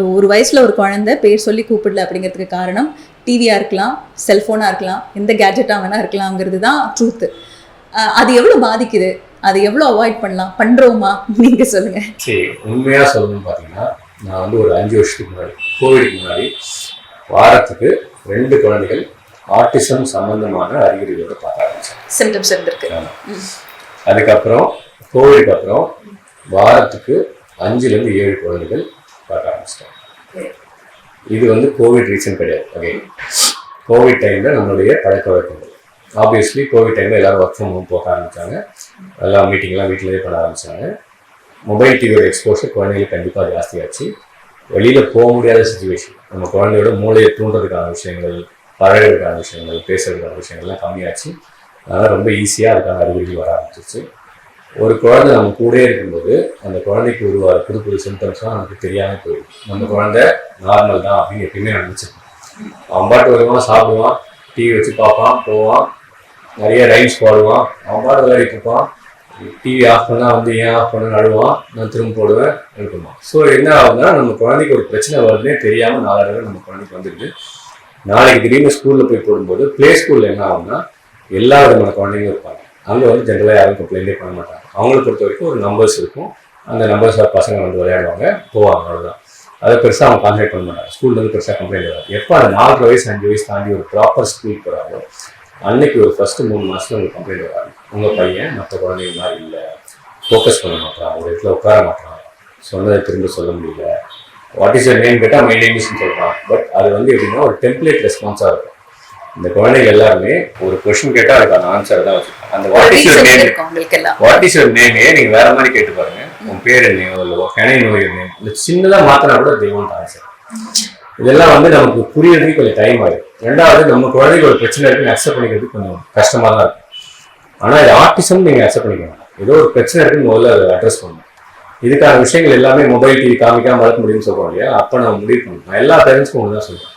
ஒரு வயசுல ஒரு குழந்தை பேர் சொல்லி கூப்பிடல அப்படிங்கிறதுக்கு காரணம் டிவியா இருக்கலாம், செல்போனா இருக்கலாம், எந்த கேட்ஜெட்டா வேணா இருக்கலாம்ங்கிறது தான் ட்ரூத். அது எவ்வளவு பாதிக்குது, அதை எவ்வளவு அவாய்ட் பண்ணலாம், பண்றோமா, நீங்க சொல்லுங்க. சரி, உண்மையா சொல்லணும்னு பாத்தீங்கன்னா, நான் வந்து ஒரு 5 வருஷத்துக்கு முன்னாடி கோவிடுக்கு முன்னாடி வாரத்துக்கு 2 குழந்தைகள் ஆட்டிசம் சம்பந்தமான அறிகுறிகளோட பார்க்க ஆரம்பிச்சேன். சிம்டம்ஸ் இருந்திருக்கு. அதுக்கப்புறம் கோவிடுக்கு அப்புறம் வாரத்துக்கு 5 to 7 குழந்தைகள் பார்க்க ஆரம்பிச்சிட்டேன். இது வந்து கோவிட் ரீசன் கிடையாது. ஓகே, கோவிட் டைம்ல நம்மளுடைய பழக்க வழக்கங்கள், ஆப்வியஸ்லி கோவிட் டைம்ல எல்லாரும் ஒர்க் ஃப்ரம் ஹோம் போக ஆரம்பிச்சாங்க, எல்லா மீட்டிங்லாம் வீட்டிலேயே பண்ண ஆரம்பிச்சாங்க. மொபைல் டிவியோட எக்ஸ்போஷர் குழந்தைகளுக்கு கண்டிப்பாக ஜாஸ்தியாச்சு. வெளியில போக முடியாத சுச்சுவேஷன், நம்ம குழந்தையோட மூளையை தூண்டுறதுக்கான விஷயங்கள், பழகிறதுக்கான விஷயங்கள், பேசுறதுக்கான விஷயங்கள்லாம் கம்மியாச்சு. அதனால் ரொம்ப ஈஸியாக அதுக்கான அறிகுறிகள் வர ஆரம்பிச்சிச்சு. ஒரு குழந்தை நம்ம கூட இருக்கும்போது அந்த குழந்தைக்கு உருவாக புது புது சிம்டம்ஸ்லாம் நமக்கு தெரியாமல் போயிடும். நம்ம குழந்தை நார்மல் தான் அப்படின்னு எப்பயுமே நினச்சிருக்கோம். அவன் பாட்டு வருவான், சாப்பிடுவான், டிவி வச்சு பார்ப்பான், போவான், நிறைய ரைம்ஸ் பாடுவான், அவன் பாட்டு விளையாடிட்டு இருப்பான். டிவி ஆஃப் பண்ணால் வந்து ஏன் ஆஃப் பண்ண அழுவான், நான் திரும்ப போடுவேன், இருக்குமா. ஸோ என்ன ஆகுதுன்னா, நம்ம குழந்தைக்கு ஒரு பிரச்சனை வருதுன்னே தெரியாமல் 4 தடவை நம்ம குழந்தைக்கு வந்துடுது. நாளைக்கு திடீர்னு ஸ்கூலில் போய் போடும்போது பிளே ஸ்கூலில் என்ன ஆகுதுன்னா, எல்லா விதமான குழந்தைங்களும் இருப்பாங்க. அங்கே வந்து ஜென்ரலாக யாரும் கம்ப்ளைண்டே பண்ண மாட்டாங்க. அவங்கள பொறுத்த வரைக்கும் ஒரு நம்பர்ஸ் இருக்கும், அந்த நம்பர்ஸாக பசங்க வந்து விளையாடுவாங்க, போவாங்க, அவ்வளோதான். அதை பெருசாக அவங்க கான்சன்ட்ரேட் பண்ண மாட்டாங்க. ஸ்கூல்ல வந்து பெருசாக கம்ப்ளைண்ட் வராது. எப்போ அந்த 4 வயசு 5 வயசு தாண்டி ஒரு ப்ராப்பர் ஸ்கூலுக்கு போகிறாங்களோ அன்னைக்கு ஒரு ஃபர்ஸ்ட் 3 மாதத்துல உங்களுக்கு கம்ப்ளைண்ட் வராது. உங்கள் பையன் மற்ற குழந்தைங்க மாதிரி இல்லை, ஃபோக்கஸ் பண்ண மாட்டான், ஒரு இடத்துல உட்கார மாட்டான், சொன்னதை திரும்ப சொல்ல முடியல, வாட் இஸ் யர் நேம் கேட்டால் மை நேம் இஸ்ன்னு சொல்கிறான். பட் அது வந்து எப்படின்னா ஒரு டெம்ப்ளேட் ரெஸ்பான்ஸாக இருக்கும். இந்த குழந்தைங்க எல்லாருமே ஒரு கொஸ்டின் கேட்டால் அதுக்கான ஆன்சர் தான் வச்சுருக்காங்க. அந்த வாட் இஸ் யுவர் நேமே நீங்க வேற மாதிரி கேட்டு பாருங்க, உன் பேர் என்ன, can I know your name, இந்த சின்னதா மாத்தினா கூட they want ஆன்சர். இதெல்லாம் வந்து நமக்கு புரியறதுக்கு கொஞ்சம் டைம் ஆகும். 2வது, நம்ம குழந்தைக்கு ஒரு பிரச்சனை இருக்குன்னு அக்செப்ட் பண்ணிக்கிறது கொஞ்சம் கஷ்டமா தான் இருக்கும். ஆனா இது ஆட்டிசம் நீங்க அக்செப்ட் பண்ணிக்கணும். ஏதோ ஒரு பிரச்சனை இருக்குன்னு முதல்ல அதை அட்ரஸ் பண்ணணும். இதுக்கான விஷயங்கள் எல்லாமே மொபைல் டிவி காமிக்காம வளர்க்க முடியும்னு சொல்றோம் இல்லையா, அப்ப நம்ம முடிவு பண்ணணும். நான் எல்லா பேரண்ட்ஸ்க்கும் ஒன்று தான் சொல்றேன்,